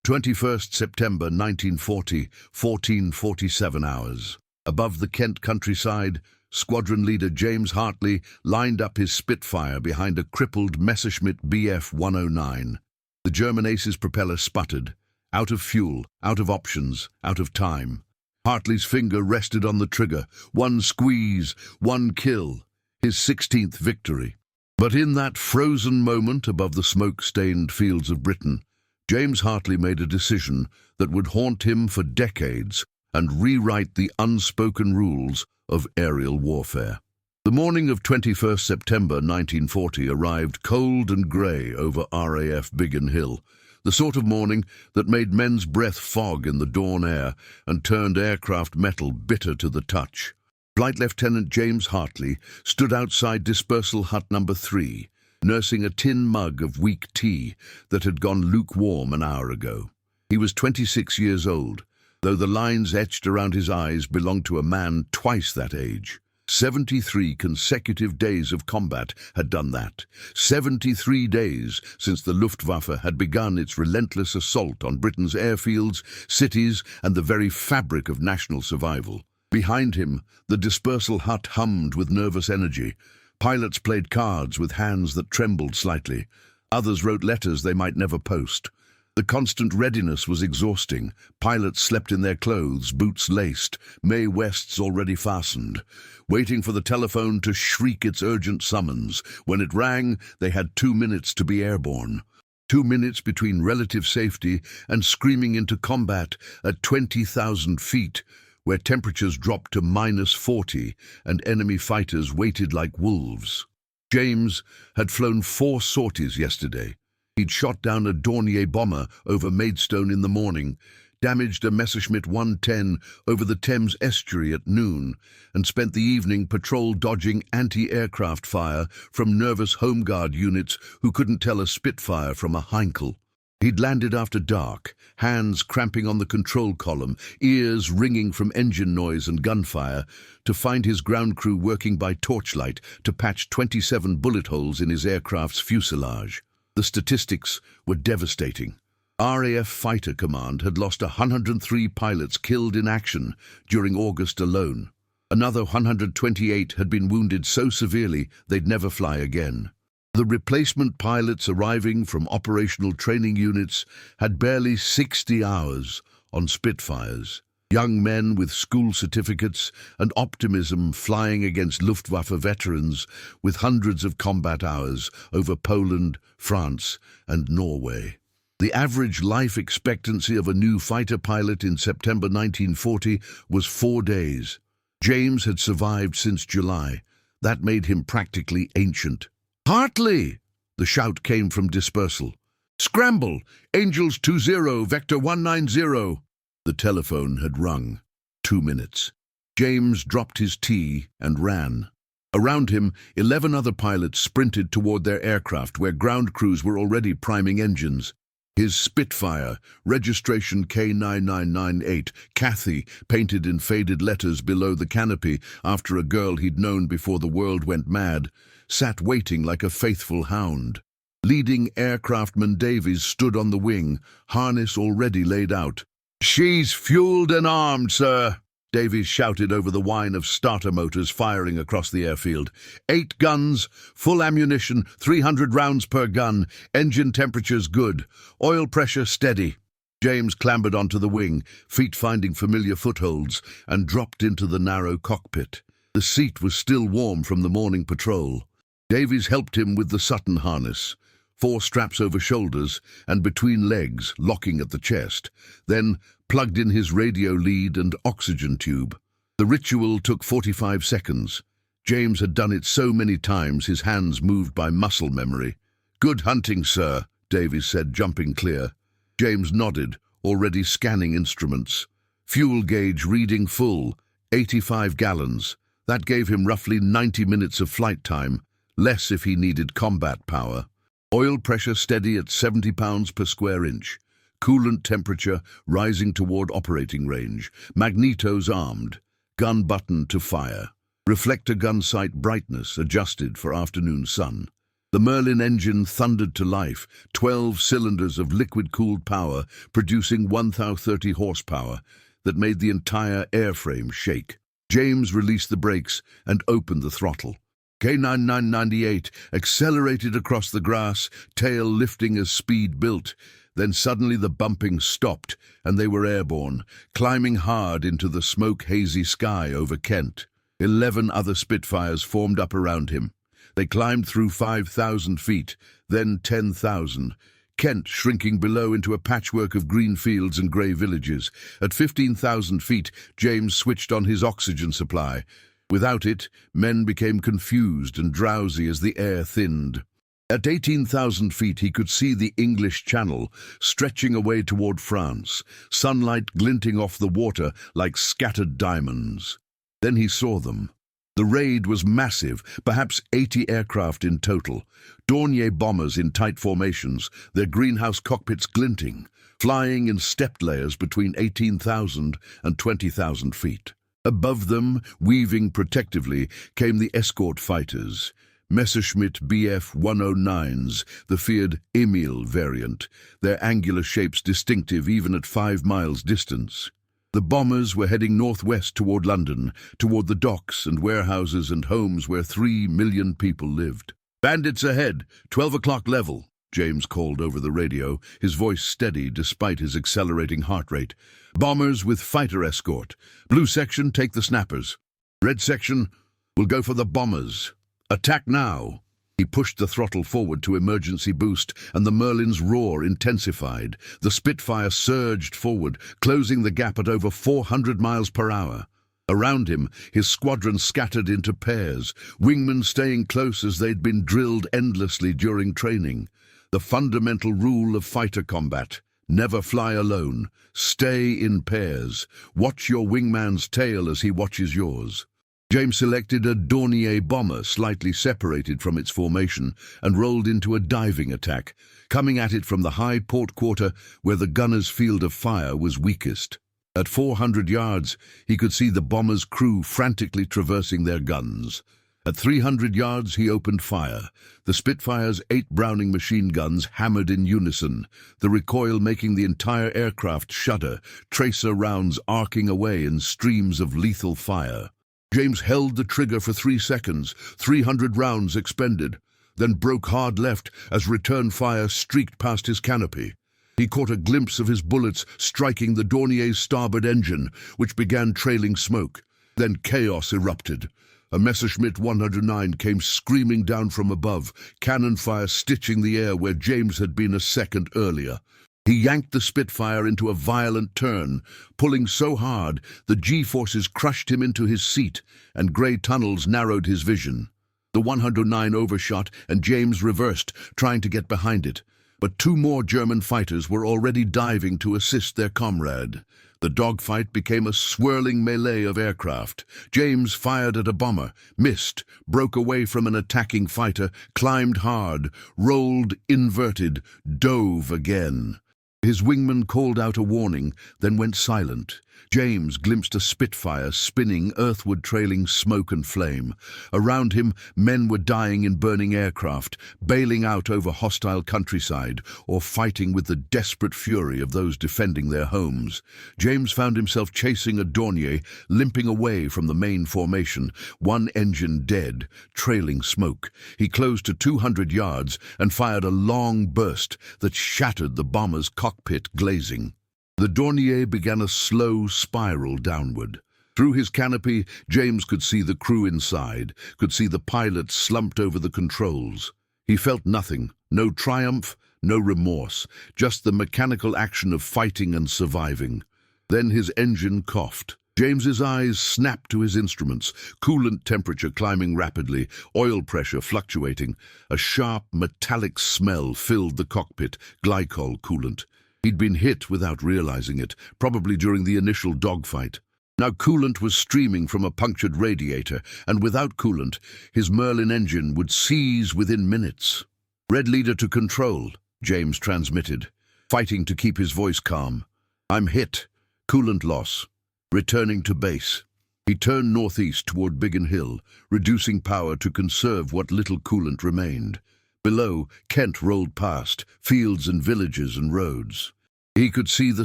21st September 1940, 14:47 hours. Above the Kent countryside, squadron leader James Hartley lined up his Spitfire behind a crippled Messerschmitt Bf 109. The German ace's propeller sputtered. Out of fuel, out of options, out of time. Hartley's finger rested on the trigger. One squeeze, one kill. His 16th victory. But in that frozen moment above the smoke-stained fields of Britain, James Hartley made a decision that would haunt him for decades and rewrite the unspoken rules of aerial warfare. The morning of 21st September 1940 arrived cold and grey over RAF Biggin Hill, the sort of morning that made men's breath fog in the dawn air and turned aircraft metal bitter to the touch. Flight Lieutenant James Hartley stood outside Dispersal Hut number 3, nursing a tin mug of weak tea that had gone lukewarm an hour ago. He was 26 years old, though the lines etched around his eyes belonged to a man twice that age. 73 consecutive days of combat had done that. 73 days since the Luftwaffe had begun its relentless assault on Britain's airfields, cities, and the very fabric of national survival. Behind him, the dispersal hut hummed with nervous energy. Pilots played cards with hands that trembled slightly. Others wrote letters they might never post. The constant readiness was exhausting. Pilots slept in their clothes, boots laced, May Wests already fastened, waiting for the telephone to shriek its urgent summons. When it rang, they had 2 minutes to be airborne. 2 minutes between relative safety and screaming into combat at 20,000 feet, where temperatures dropped to -40 and enemy fighters waited like wolves. James had flown 4 sorties yesterday. He'd shot down a Dornier bomber over Maidstone in the morning, damaged a Messerschmitt 110 over the Thames estuary at noon, and spent the evening patrol-dodging anti-aircraft fire from nervous Home Guard units who couldn't tell a Spitfire from a Heinkel. He'd landed after dark, hands cramping on the control column, ears ringing from engine noise and gunfire, to find his ground crew working by torchlight to patch 27 bullet holes in his aircraft's fuselage. The statistics were devastating. RAF Fighter Command had lost 103 pilots killed in action during August alone. Another 128 had been wounded so severely they'd never fly again. The replacement pilots arriving from operational training units had barely 60 hours on Spitfires. Young men with school certificates and optimism flying against Luftwaffe veterans with hundreds of combat hours over Poland, France, and Norway. The average life expectancy of a new fighter pilot in September 1940 was 4 days. James had survived since July. That made him practically ancient. "Hartley!" The shout came from dispersal. "Scramble! Angels 20, Vector 190. The telephone had rung. 2 minutes. James dropped his tea and ran. Around him, 11 other pilots sprinted toward their aircraft where ground crews were already priming engines. His Spitfire, registration K9998, Kathy, painted in faded letters below the canopy after a girl he'd known before the world went mad, sat waiting like a faithful hound. Leading aircraftman Davies stood on the wing, harness already laid out. "She's fueled and armed, sir," Davies shouted over the whine of starter motors firing across the airfield. 8 guns, full ammunition, 300 rounds per gun, engine temperatures good, oil pressure steady. James clambered onto the wing, feet finding familiar footholds, and dropped into the narrow cockpit. The seat was still warm from the morning patrol. Davies helped him with the Sutton harness, 4 straps over shoulders and between legs, locking at the chest, then plugged in his radio lead and oxygen tube. The ritual took 45 seconds. James had done it so many times his hands moved by muscle memory. "Good hunting, sir," Davies said, jumping clear. James nodded, already scanning instruments. Fuel gauge reading full, 85 gallons. That gave him roughly 90 minutes of flight time, less if he needed combat power. Oil pressure steady at 70 pounds per square inch. Coolant temperature rising toward operating range. Magnetos armed. Gun button to fire. Reflector gun sight brightness adjusted for afternoon sun. The Merlin engine thundered to life, 12 cylinders of liquid-cooled power producing 1,030 horsepower that made the entire airframe shake. James released the brakes and opened the throttle. K9998 accelerated across the grass, tail lifting as speed built. Then suddenly the bumping stopped, and they were airborne, climbing hard into the smoke-hazy sky over Kent. 11 other Spitfires formed up around him. They climbed through 5,000 feet, then 10,000. Kent shrinking below into a patchwork of green fields and grey villages. At 15,000 feet, James switched on his oxygen supply. Without it, men became confused and drowsy as the air thinned. At 18,000 feet, he could see the English Channel, stretching away toward France, sunlight glinting off the water like scattered diamonds. Then he saw them. The raid was massive, perhaps 80 aircraft in total. Dornier bombers in tight formations, their greenhouse cockpits glinting, flying in stepped layers between 18,000 and 20,000 feet. Above them, weaving protectively, came the escort fighters. Messerschmitt Bf-109s, the feared Emil variant, their angular shapes distinctive even at 5 miles distance. The bombers were heading northwest toward London, toward the docks and warehouses and homes where 3 million people lived. "Bandits ahead, 12 o'clock level," James called over the radio, his voice steady despite his accelerating heart rate. "Bombers with fighter escort. Blue section, take the snappers. Red section, will go for the bombers. Attack now." He pushed the throttle forward to emergency boost, and the Merlin's roar intensified. The Spitfire surged forward, closing the gap at over 400 miles per hour. Around him, his squadron scattered into pairs, wingmen staying close as they'd been drilled endlessly during training. The fundamental rule of fighter combat: never fly alone, stay in pairs, watch your wingman's tail as he watches yours. James selected a Dornier bomber slightly separated from its formation and rolled into a diving attack, coming at it from the high port quarter where the gunner's field of fire was weakest. At 400 yards, he could see the bomber's crew frantically traversing their guns. At 300 yards, he opened fire. The Spitfire's 8 Browning machine guns hammered in unison, the recoil making the entire aircraft shudder, tracer rounds arcing away in streams of lethal fire. James held the trigger for 3 seconds, 300 rounds expended, then broke hard left as return fire streaked past his canopy. He caught a glimpse of his bullets striking the Dornier's starboard engine, which began trailing smoke. Then chaos erupted. A Messerschmitt 109 came screaming down from above, cannon fire stitching the air where James had been a second earlier. He yanked the Spitfire into a violent turn, pulling so hard the G-forces crushed him into his seat, and grey tunnels narrowed his vision. The 109 overshot, and James reversed, trying to get behind it. But 2 more German fighters were already diving to assist their comrade. The dogfight became a swirling melee of aircraft. James fired at a bomber, missed, broke away from an attacking fighter, climbed hard, rolled inverted, dove again. His wingman called out a warning, then went silent. James glimpsed a Spitfire spinning, earthward trailing smoke and flame. Around him, men were dying in burning aircraft, bailing out over hostile countryside, or fighting with the desperate fury of those defending their homes. James found himself chasing a Dornier, limping away from the main formation, one engine dead, trailing smoke. He closed to 200 yards and fired a long burst that shattered the bomber's cockpit glazing. The Dornier began a slow spiral downward. Through his canopy, James could see the crew inside, could see the pilot slumped over the controls. He felt nothing, no triumph, no remorse, just the mechanical action of fighting and surviving. Then his engine coughed. James's eyes snapped to his instruments, coolant temperature climbing rapidly, oil pressure fluctuating. A sharp, metallic smell filled the cockpit, glycol coolant. He'd been hit without realizing it, probably during the initial dogfight. Now coolant was streaming from a punctured radiator, and without coolant, his Merlin engine would seize within minutes. "Red leader to control," James transmitted, fighting to keep his voice calm. "I'm hit. Coolant loss. Returning to base." He turned northeast toward Biggin Hill, reducing power to conserve what little coolant remained. Below, Kent rolled past, fields and villages and roads. He could see the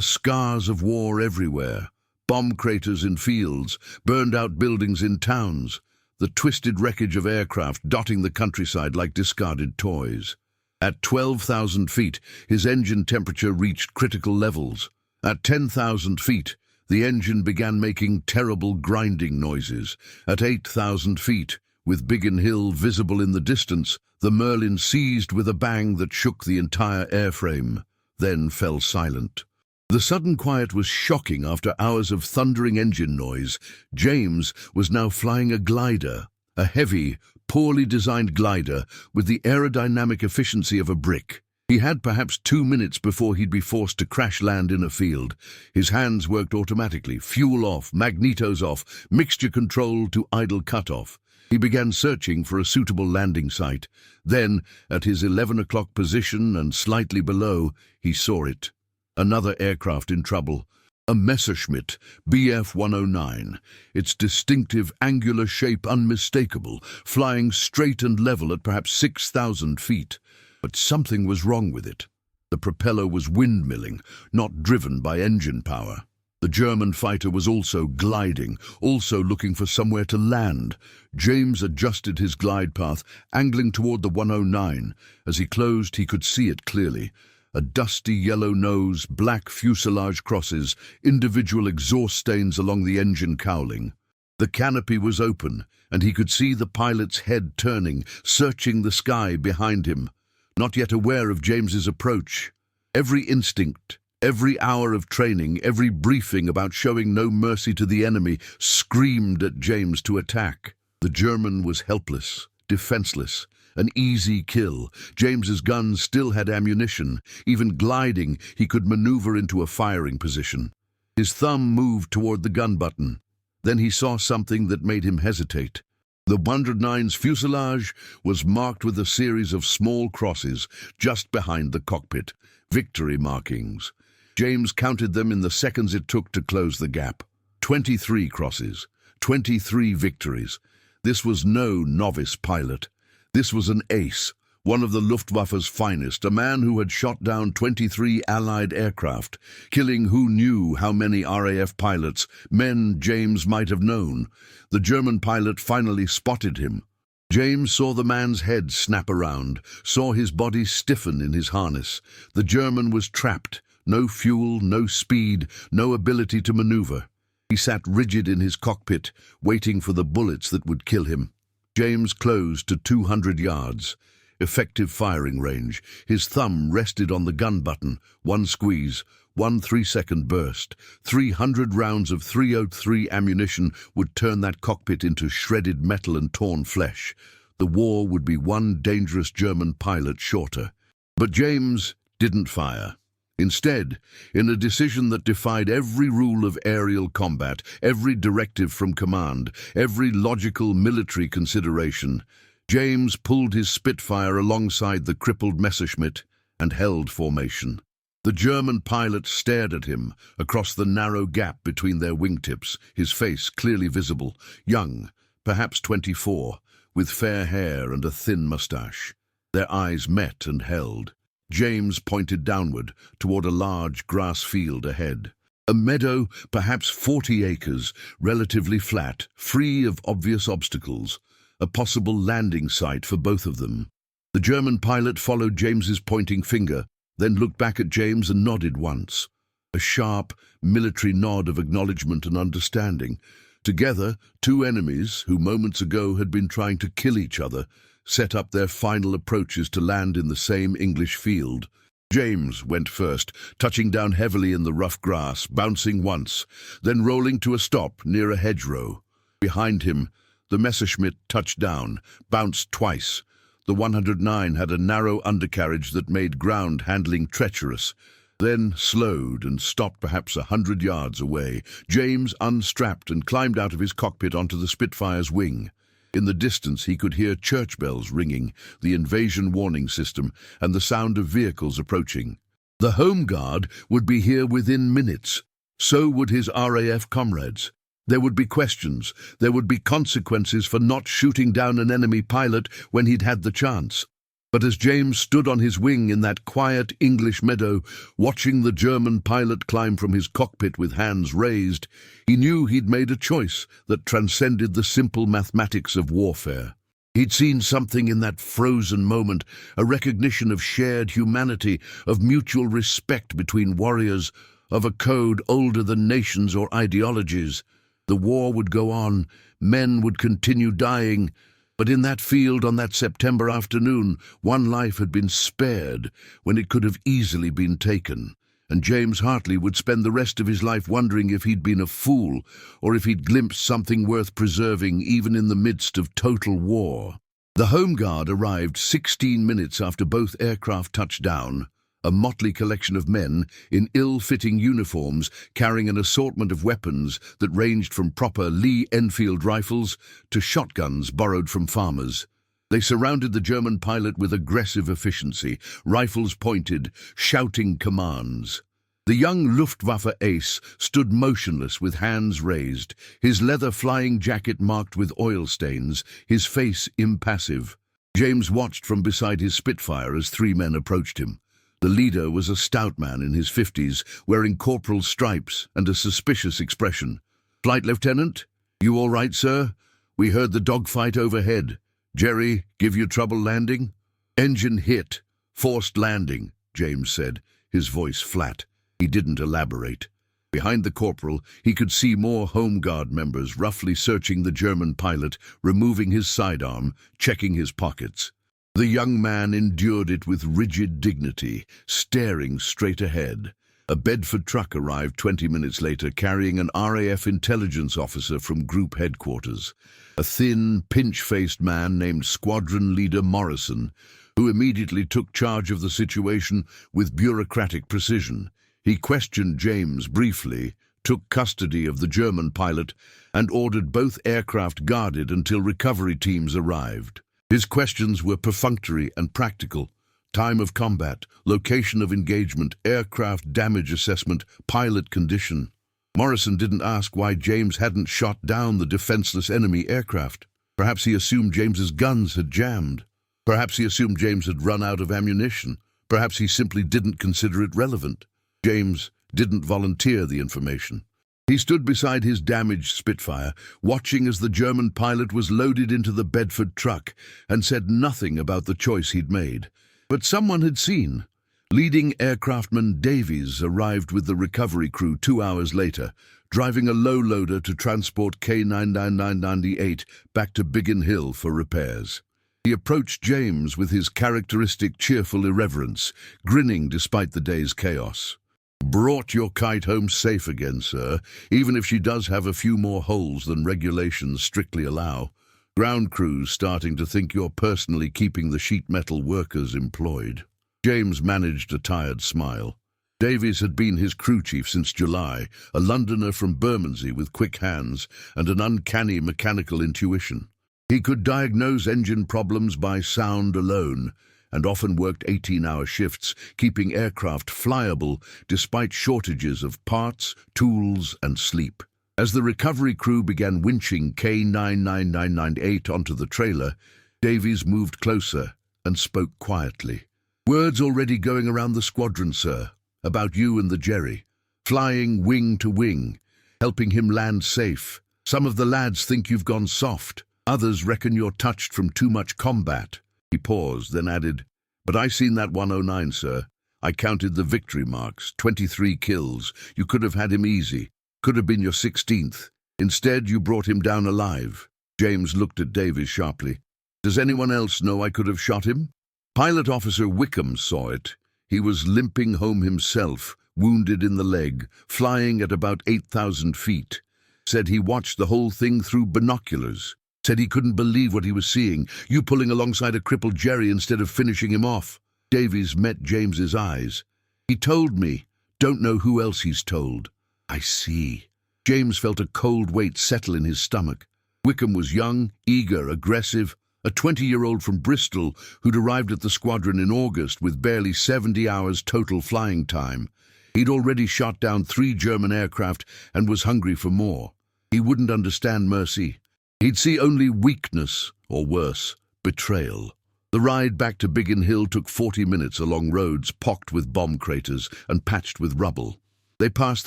scars of war everywhere, bomb craters in fields, burned-out buildings in towns, the twisted wreckage of aircraft dotting the countryside like discarded toys. At 12,000 feet, his engine temperature reached critical levels. At 10,000 feet, the engine began making terrible grinding noises. At 8,000 feet, with Biggin Hill visible in the distance, the Merlin seized with a bang that shook the entire airframe, then fell silent. The sudden quiet was shocking after hours of thundering engine noise. James was now flying a glider, a heavy, poorly designed glider with the aerodynamic efficiency of a brick. He had perhaps 2 minutes before he'd be forced to crash land in a field. His hands worked automatically, fuel off, magnetos off, mixture control to idle cutoff. He began searching for a suitable landing site. Then, at his 11 o'clock position and slightly below, he saw it. Another aircraft in trouble. A Messerschmitt Bf-109, its distinctive angular shape unmistakable, flying straight and level at perhaps 6,000 feet. But something was wrong with it. The propeller was windmilling, not driven by engine power. The German fighter was also gliding, also looking for somewhere to land. James adjusted his glide path, angling toward the 109. As he closed, he could see it clearly. A dusty yellow nose, black fuselage crosses, individual exhaust stains along the engine cowling. The canopy was open, and he could see the pilot's head turning, searching the sky behind him. Not yet aware of James's approach. Every instinct, every hour of training, every briefing about showing no mercy to the enemy screamed at James to attack. The German was helpless, defenseless. An easy kill. James's gun still had ammunition. Even gliding, he could maneuver into a firing position. His thumb moved toward the gun button. Then he saw something that made him hesitate. The 109's fuselage was marked with a series of small crosses just behind the cockpit, victory markings. James counted them in the seconds it took to close the gap. 23 crosses, 23 victories. This was no novice pilot. This was an ace, one of the Luftwaffe's finest, a man who had shot down 23 Allied aircraft, killing who knew how many RAF pilots, men James might have known. The German pilot finally spotted him. James saw the man's head snap around, saw his body stiffen in his harness. The German was trapped. No fuel, no speed, no ability to maneuver. He sat rigid in his cockpit, waiting for the bullets that would kill him. James closed to 200 yards. Effective firing range. His thumb rested on the gun button. One squeeze, one 3-second burst. 300 rounds of .303 ammunition would turn that cockpit into shredded metal and torn flesh. The war would be one dangerous German pilot shorter. But James didn't fire. Instead, in a decision that defied every rule of aerial combat, every directive from command, every logical military consideration, James pulled his Spitfire alongside the crippled Messerschmitt and held formation. The German pilot stared at him across the narrow gap between their wingtips, his face clearly visible, young, perhaps 24, with fair hair and a thin moustache. Their eyes met and held. James pointed downward, toward a large grass field ahead. A meadow, perhaps 40 acres, relatively flat, free of obvious obstacles. A possible landing site for both of them. The German pilot followed James's pointing finger, then looked back at James and nodded once. A sharp, military nod of acknowledgement and understanding. Together, two enemies, who moments ago had been trying to kill each other, set up their final approaches to land in the same English field. James went first, touching down heavily in the rough grass, bouncing once, then rolling to a stop near a hedgerow. Behind him, the Messerschmitt touched down, bounced twice. The 109 had a narrow undercarriage that made ground handling treacherous, then slowed and stopped perhaps 100 yards away. James unstrapped and climbed out of his cockpit onto the Spitfire's wing. In the distance he could hear church bells ringing, the invasion warning system, and the sound of vehicles approaching. The Home Guard would be here within minutes. So would his RAF comrades. There would be questions. There would be consequences for not shooting down an enemy pilot when he'd had the chance. But as James stood on his wing in that quiet English meadow, watching the German pilot climb from his cockpit with hands raised, he knew he'd made a choice that transcended the simple mathematics of warfare. He'd seen something in that frozen moment, a recognition of shared humanity, of mutual respect between warriors, of a code older than nations or ideologies. The war would go on, men would continue dying, but in that field on that September afternoon, one life had been spared when it could have easily been taken, and James Hartley would spend the rest of his life wondering if he'd been a fool or if he'd glimpsed something worth preserving even in the midst of total war. The Home Guard arrived 16 minutes after both aircraft touched down, a motley collection of men in ill-fitting uniforms carrying an assortment of weapons that ranged from proper Lee Enfield rifles to shotguns borrowed from farmers. They surrounded the German pilot with aggressive efficiency, rifles pointed, shouting commands. The young Luftwaffe ace stood motionless with hands raised, his leather flying jacket marked with oil stains, his face impassive. James watched from beside his Spitfire as three men approached him. The leader was a stout man in his 50s, wearing corporal's stripes and a suspicious expression. "Flight Lieutenant? You all right, sir? We heard the dogfight overhead. Jerry, give you trouble landing?" "Engine hit. Forced landing," James said, his voice flat. He didn't elaborate. Behind the corporal, he could see more Home Guard members roughly searching the German pilot, removing his sidearm, checking his pockets. The young man endured it with rigid dignity, staring straight ahead. A Bedford truck arrived 20 minutes later carrying an RAF intelligence officer from Group Headquarters, a thin, pinch-faced man named Squadron Leader Morrison, who immediately took charge of the situation with bureaucratic precision. He questioned James briefly, took custody of the German pilot, and ordered both aircraft guarded until recovery teams arrived. His questions were perfunctory and practical. Time of combat, location of engagement, aircraft damage assessment, pilot condition. Morrison didn't ask why James hadn't shot down the defenseless enemy aircraft. Perhaps he assumed James's guns had jammed. Perhaps he assumed James had run out of ammunition. Perhaps he simply didn't consider it relevant. James didn't volunteer the information. He stood beside his damaged Spitfire, watching as the German pilot was loaded into the Bedford truck, and said nothing about the choice he'd made. But someone had seen. Leading aircraftman Davies arrived with the recovery crew 2 hours later, driving a low loader to transport K99998 back to Biggin Hill for repairs. He approached James with his characteristic cheerful irreverence, grinning despite the day's chaos. "Brought your kite home safe again, sir, even if she does have a few more holes than regulations strictly allow. Ground crews starting to think you're personally keeping the sheet metal workers employed." James managed a tired smile. Davies had been his crew chief since July, a Londoner from Bermondsey with quick hands and an uncanny mechanical intuition. He could diagnose engine problems by sound alone, and often worked 18-hour shifts, keeping aircraft flyable despite shortages of parts, tools, and sleep. As the recovery crew began winching K99998 onto the trailer, Davies moved closer and spoke quietly. "Word's already going around the squadron, sir, about you and the Jerry, flying wing to wing, helping him land safe. Some of the lads think you've gone soft. Others reckon you're touched from too much combat." He paused, then added, "But I seen that 109, sir. I counted the victory marks, 23 kills. You could have had him easy. Could have been your 16th. Instead, you brought him down alive." James looked at Davies sharply. "Does anyone else know I could have shot him?" Pilot Officer Wickham saw it. He was limping home himself, wounded in the leg, flying at about 8,000 feet. Said he watched the whole thing through binoculars. Said he couldn't believe what he was seeing, you pulling alongside a crippled Jerry instead of finishing him off. Davies met James's eyes. "He told me. Don't know who else he's told." "I see." James felt a cold weight settle in his stomach. Wickham was young, eager, aggressive, a 20-year-old from Bristol who'd arrived at the squadron in August with barely 70 hours total flying time. He'd already shot down 3 German aircraft and was hungry for more. He wouldn't understand mercy. He'd see only weakness, or worse, betrayal. The ride back to Biggin Hill took 40 minutes along roads pocked with bomb craters and patched with rubble. They passed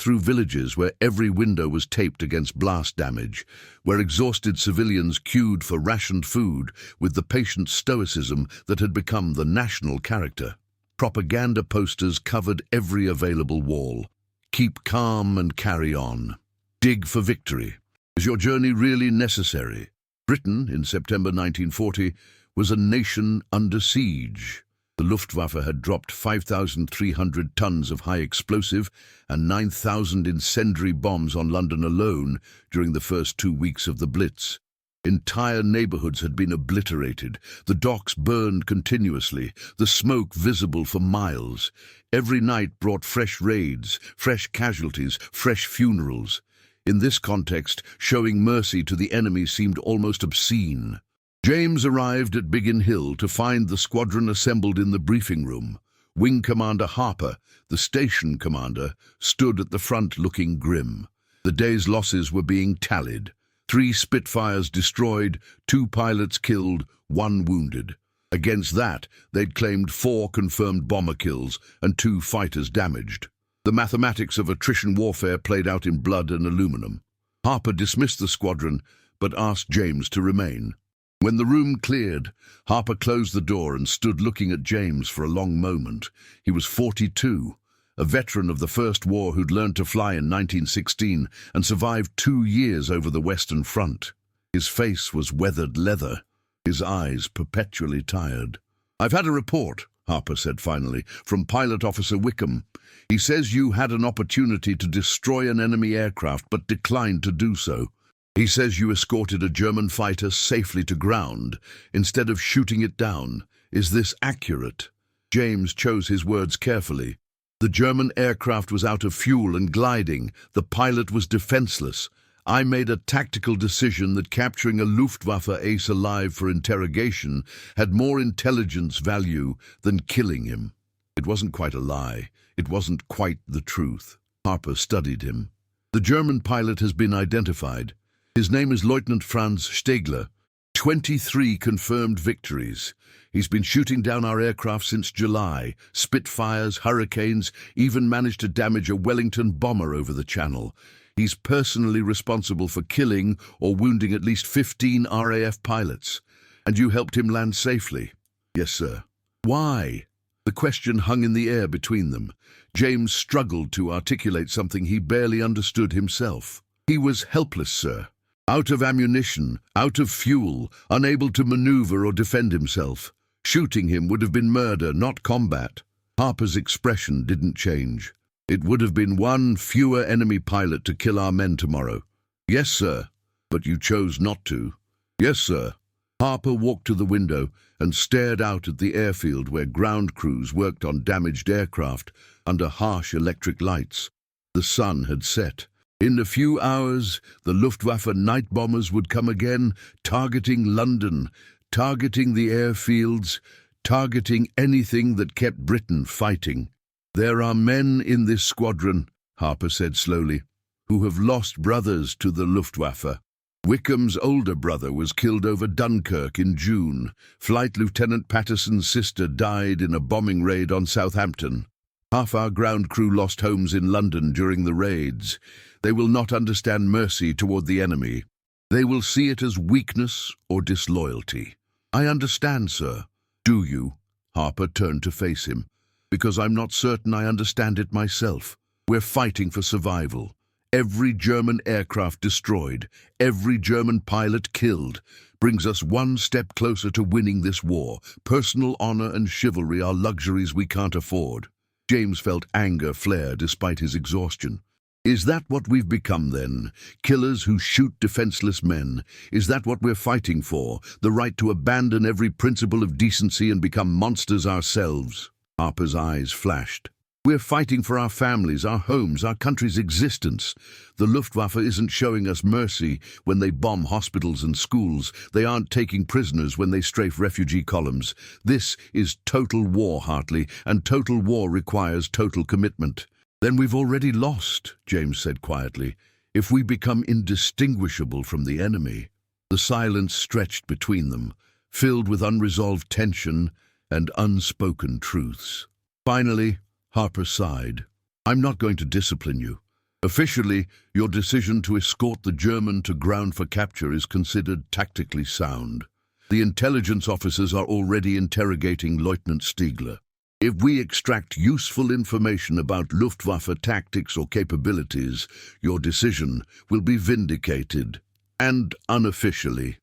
through villages where every window was taped against blast damage, where exhausted civilians queued for rationed food with the patient stoicism that had become the national character. Propaganda posters covered every available wall. Keep calm and carry on. Dig for victory. Is your journey really necessary? Britain, in September 1940, was a nation under siege. The Luftwaffe had dropped 5,300 tons of high explosive and 9,000 incendiary bombs on London alone during the first 2 weeks of the Blitz. Entire neighborhoods had been obliterated, the docks burned continuously, the smoke visible for miles. Every night brought fresh raids, fresh casualties, fresh funerals. In this context, showing mercy to the enemy seemed almost obscene. James arrived at Biggin Hill to find the squadron assembled in the briefing room. Wing Commander Harper, the station commander, stood at the front looking grim. The day's losses were being tallied. 3 Spitfires destroyed, 2 pilots killed, 1 wounded. Against that, they'd claimed 4 confirmed bomber kills and 2 fighters damaged. The mathematics of attrition warfare played out in blood and aluminum. Harper dismissed the squadron, but asked James to remain. When the room cleared, Harper closed the door and stood looking at James for a long moment. He was 42, a veteran of the First War who'd learned to fly in 1916 and survived 2 years over the Western Front. His face was weathered leather, his eyes perpetually tired. "I've had a report," Harper said finally, "from Pilot Officer Wickham. He says you had an opportunity to destroy an enemy aircraft but declined to do so. He says you escorted a German fighter safely to ground instead of shooting it down. Is this accurate?" James chose his words carefully. "The German aircraft was out of fuel and gliding. The pilot was defenseless. I made a tactical decision that capturing a Luftwaffe ace alive for interrogation had more intelligence value than killing him." It wasn't quite a lie. It wasn't quite the truth. Harper studied him. "The German pilot has been identified. His name is Lieutenant Franz Stegler. 23 confirmed victories. He's been shooting down our aircraft since July. Spitfires, Hurricanes, even managed to damage a Wellington bomber over the Channel. He's personally responsible for killing or wounding at least 15 RAF pilots. And you helped him land safely?" "Yes, sir." "Why?" The question hung in the air between them. James struggled to articulate something he barely understood himself. "He was helpless, sir. Out of ammunition, out of fuel, unable to maneuver or defend himself. Shooting him would have been murder, not combat." Harper's expression didn't change. "It would have been 1 fewer enemy pilot to kill our men tomorrow." "Yes, sir. But you chose not to." "Yes, sir." Harper walked to the window and stared out at the airfield where ground crews worked on damaged aircraft under harsh electric lights. The sun had set. In a few hours, the Luftwaffe night bombers would come again, targeting London, targeting the airfields, targeting anything that kept Britain fighting. "There are men in this squadron," Harper said slowly, "who have lost brothers to the Luftwaffe. Wickham's older brother was killed over Dunkirk in June. Flight Lieutenant Patterson's sister died in a bombing raid on Southampton. Half our ground crew lost homes in London during the raids. They will not understand mercy toward the enemy. They will see it as weakness or disloyalty." "I understand, sir." "Do you?" Harper turned to face him. "Because I'm not certain I understand it myself. We're fighting for survival. Every German aircraft destroyed, every German pilot killed, brings us 1 step closer to winning this war. Personal honor and chivalry are luxuries we can't afford." James felt anger flare despite his exhaustion. "Is that what we've become then? Killers who shoot defenseless men? Is that what we're fighting for? The right to abandon every principle of decency and become monsters ourselves?" Harper's eyes flashed. "We're fighting for our families, our homes, our country's existence. The Luftwaffe isn't showing us mercy when they bomb hospitals and schools. They aren't taking prisoners when they strafe refugee columns. This is total war, Hartley, and total war requires total commitment." "Then we've already lost," James said quietly, "if we become indistinguishable from the enemy." The silence stretched between them, filled with unresolved tension and unspoken truths. Finally, Harper sighed. "I'm not going to discipline you. Officially, your decision to escort the German to ground for capture is considered tactically sound. The intelligence officers are already interrogating Lieutenant Stiegler. If we extract useful information about Luftwaffe tactics or capabilities, your decision will be vindicated. And unofficially,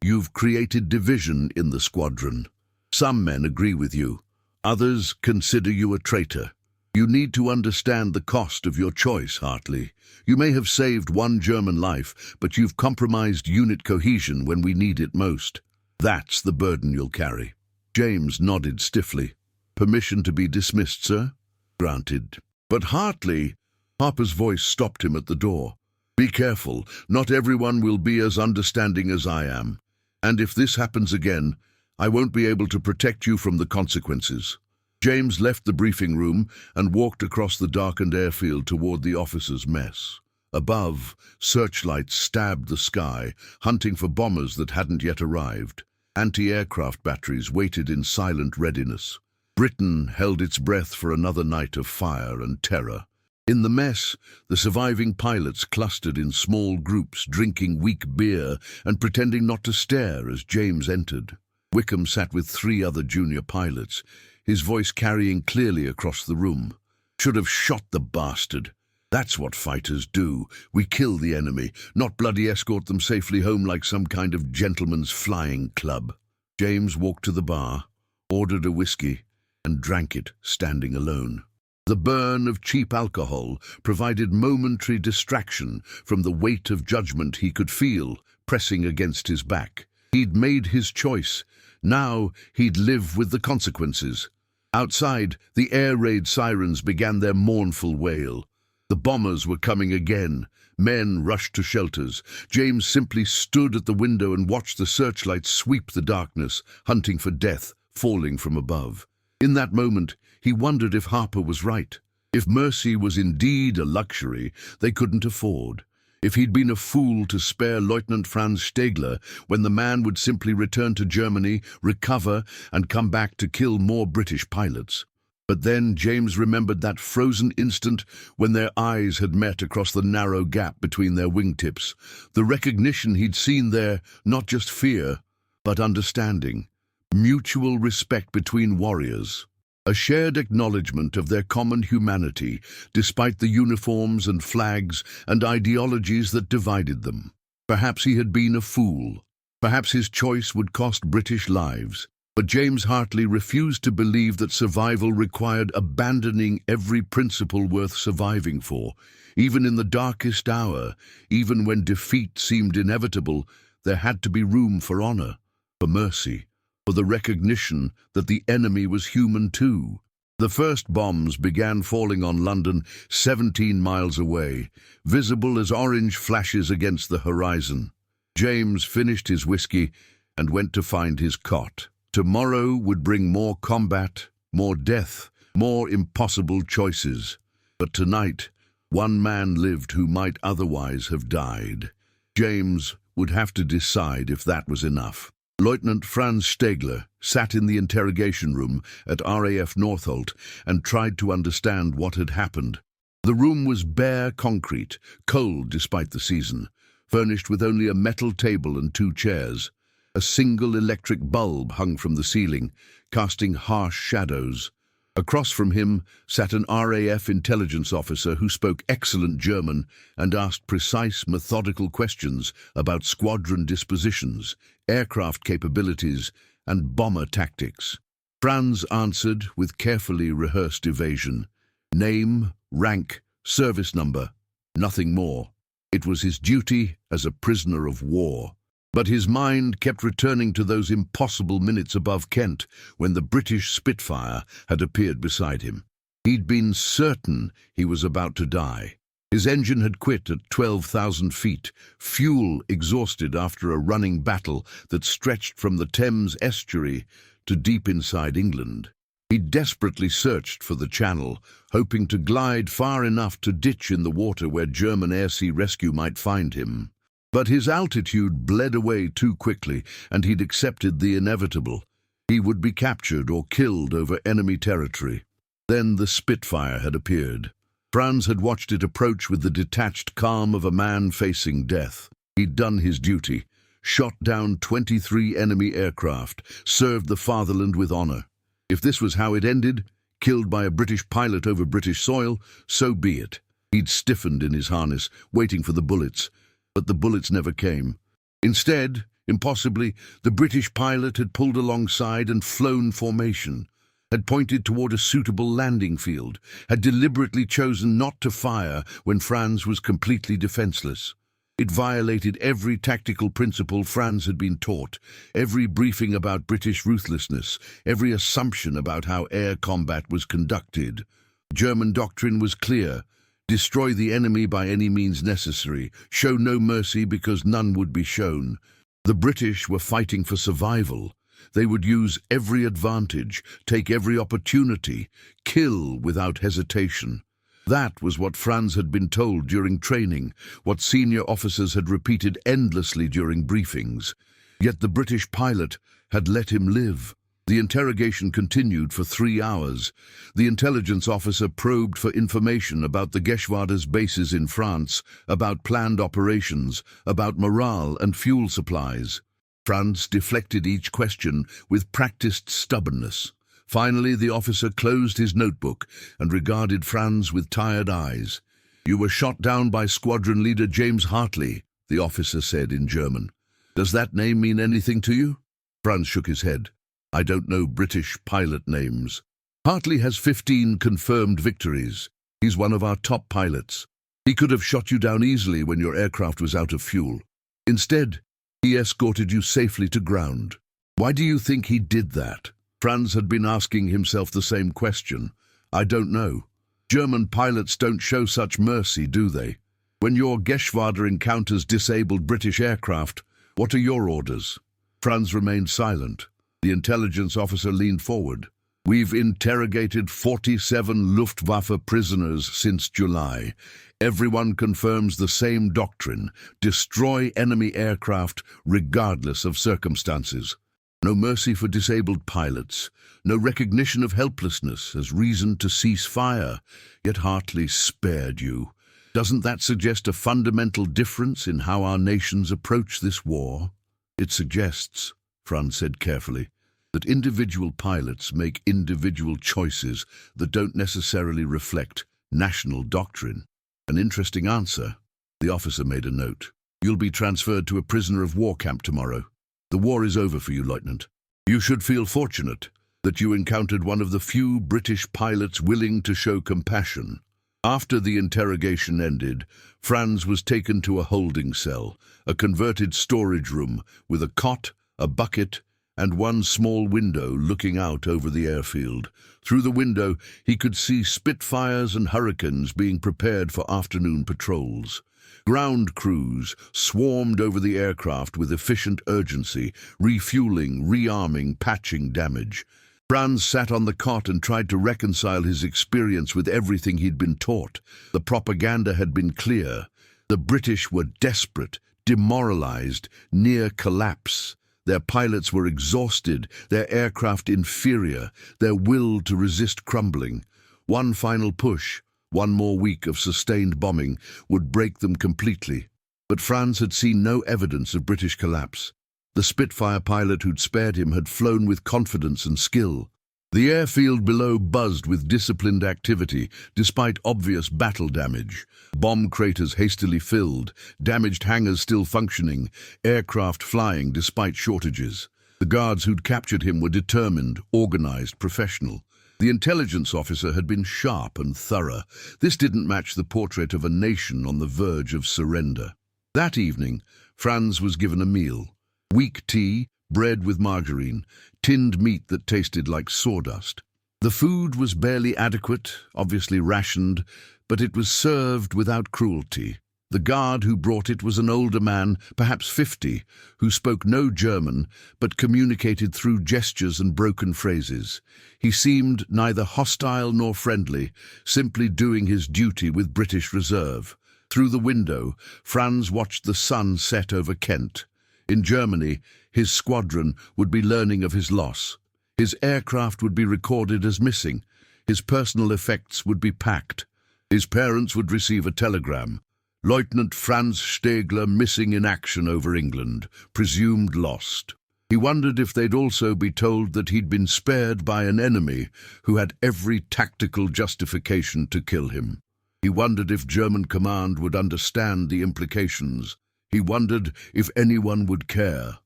you've created division in the squadron. Some men agree with you. Others consider you a traitor. You need to understand the cost of your choice, Hartley. You may have saved one German life, but you've compromised unit cohesion when we need it most. That's the burden you'll carry." James nodded stiffly. "Permission to be dismissed, sir?" "Granted." "But Hartley—" Harper's voice stopped him at the door. "Be careful. Not everyone will be as understanding as I am. And if this happens again, I won't be able to protect you from the consequences." James left the briefing room and walked across the darkened airfield toward the officers' mess. Above, searchlights stabbed the sky, hunting for bombers that hadn't yet arrived. Anti-aircraft batteries waited in silent readiness. Britain held its breath for another night of fire and terror. In the mess, the surviving pilots clustered in small groups, drinking weak beer and pretending not to stare as James entered. Wickham sat with 3 other junior pilots, his voice carrying clearly across the room. "Should have shot the bastard. That's what fighters do. We kill the enemy, not bloody escort them safely home like some kind of gentleman's flying club." James walked to the bar, ordered a whiskey, and drank it, standing alone. The burn of cheap alcohol provided momentary distraction from the weight of judgment he could feel pressing against his back. He'd made his choice. Now he'd live with the consequences. Outside, the air raid sirens began their mournful wail. The bombers were coming again. Men rushed to shelters. James simply stood at the window and watched the searchlights sweep the darkness, hunting for death falling from above. In that moment, he wondered if Harper was right. If mercy was indeed a luxury they couldn't afford. If he'd been a fool to spare Lieutenant Franz Stiegler when the man would simply return to Germany, recover, and come back to kill more British pilots. But then James remembered that frozen instant when their eyes had met across the narrow gap between their wingtips. The recognition he'd seen there, not just fear, but understanding. Mutual respect between warriors. A shared acknowledgement of their common humanity, despite the uniforms and flags and ideologies that divided them. Perhaps he had been a fool. Perhaps his choice would cost British lives. But James Hartley refused to believe that survival required abandoning every principle worth surviving for. Even in the darkest hour, even when defeat seemed inevitable, there had to be room for honor, for mercy, for the recognition that the enemy was human too. The first bombs began falling on London 17 miles away, visible as orange flashes against the horizon. James finished his whiskey and went to find his cot. Tomorrow would bring more combat, more death, more impossible choices. But tonight, one man lived who might otherwise have died. James would have to decide if that was enough. Lieutenant Franz Stiegler sat in the interrogation room at RAF Northolt and tried to understand what had happened. The room was bare concrete, cold despite the season, furnished with only a metal table and 2 chairs. A single electric bulb hung from the ceiling, casting harsh shadows. Across from him sat an RAF intelligence officer who spoke excellent German and asked precise, methodical questions about squadron dispositions, aircraft capabilities, and bomber tactics. Franz answered with carefully rehearsed evasion. Name, rank, service number, nothing more. It was his duty as a prisoner of war. But his mind kept returning to those impossible minutes above Kent when the British Spitfire had appeared beside him. He'd been certain he was about to die. His engine had quit at 12,000 feet, fuel exhausted after a running battle that stretched from the Thames estuary to deep inside England. He desperately searched for the channel, hoping to glide far enough to ditch in the water where German air-sea rescue might find him. But his altitude bled away too quickly, and he'd accepted the inevitable. He would be captured or killed over enemy territory. Then the Spitfire had appeared. Franz had watched it approach with the detached calm of a man facing death. He'd done his duty, shot down 23 enemy aircraft, served the fatherland with honor. If this was how it ended, killed by a British pilot over British soil, so be it. He'd stiffened in his harness, waiting for the bullets, but the bullets never came. Instead, impossibly, the British pilot had pulled alongside and flown formation, had pointed toward a suitable landing field, had deliberately chosen not to fire when Franz was completely defenseless. It violated every tactical principle Franz had been taught, every briefing about British ruthlessness, every assumption about how air combat was conducted. German doctrine was clear: destroy the enemy by any means necessary, show no mercy because none would be shown. The British were fighting for survival. They would use every advantage, take every opportunity, kill without hesitation. That was what Franz had been told during training, what senior officers had repeated endlessly during briefings. Yet the British pilot had let him live. The interrogation continued for 3 hours. The intelligence officer probed for information about the Geschwader's bases in France, about planned operations, about morale and fuel supplies. Franz deflected each question with practiced stubbornness. Finally, the officer closed his notebook and regarded Franz with tired eyes. "You were shot down by squadron leader James Hartley," the officer said in German. "Does that name mean anything to you?" Franz shook his head. "I don't know British pilot names. Hartley has 15 confirmed victories. He's one of our top pilots. He could have shot you down easily when your aircraft was out of fuel. Instead, he escorted you safely to ground. Why do you think he did that?" Franz had been asking himself the same question. "I don't know. German pilots don't show such mercy, do they? When your Geschwader encounters disabled British aircraft, what are your orders?" Franz remained silent. The intelligence officer leaned forward. "We've interrogated 47 Luftwaffe prisoners since July. Everyone confirms the same doctrine: destroy enemy aircraft regardless of circumstances. No mercy for disabled pilots, no recognition of helplessness as reason to cease fire. Yet Hartley spared you. Doesn't that suggest a fundamental difference in how our nations approach this war?" "It suggests," Franz said carefully, "that individual pilots make individual choices that don't necessarily reflect national doctrine." "An interesting answer." The officer made a note. "You'll be transferred to a prisoner of war camp tomorrow. The war is over for you, Lieutenant. You should feel fortunate that you encountered one of the few British pilots willing to show compassion." After the interrogation ended, Franz was taken to a holding cell, a converted storage room with a cot, a bucket, and one small window looking out over the airfield. Through the window, he could see Spitfires and Hurricanes being prepared for afternoon patrols. Ground crews swarmed over the aircraft with efficient urgency, refueling, rearming, patching damage. Franz sat on the cot and tried to reconcile his experience with everything he'd been taught. The propaganda had been clear. The British were desperate, demoralized, near collapse. Their pilots were exhausted, their aircraft inferior, their will to resist crumbling. One final push, one more week of sustained bombing, would break them completely. But Franz had seen no evidence of British collapse. The Spitfire pilot who'd spared him had flown with confidence and skill. The airfield below buzzed with disciplined activity, despite obvious battle damage. Bomb craters hastily filled, damaged hangars still functioning, aircraft flying despite shortages. The guards who'd captured him were determined, organized, professional. The intelligence officer had been sharp and thorough. This didn't match the portrait of a nation on the verge of surrender. That evening, Franz was given a meal. Weak tea, bread with margarine, tinned meat that tasted like sawdust. The food was barely adequate, obviously rationed, but it was served without cruelty. The guard who brought it was an older man, perhaps 50, who spoke no German, but communicated through gestures and broken phrases. He seemed neither hostile nor friendly, simply doing his duty with British reserve. Through the window, Franz watched the sun set over Kent. In Germany, his squadron would be learning of his loss. His aircraft would be recorded as missing. His personal effects would be packed. His parents would receive a telegram. Lieutenant Franz Stegler missing in action over England, presumed lost. He wondered if they'd also be told that he'd been spared by an enemy who had every tactical justification to kill him. He wondered if German command would understand the implications. He wondered if anyone would care.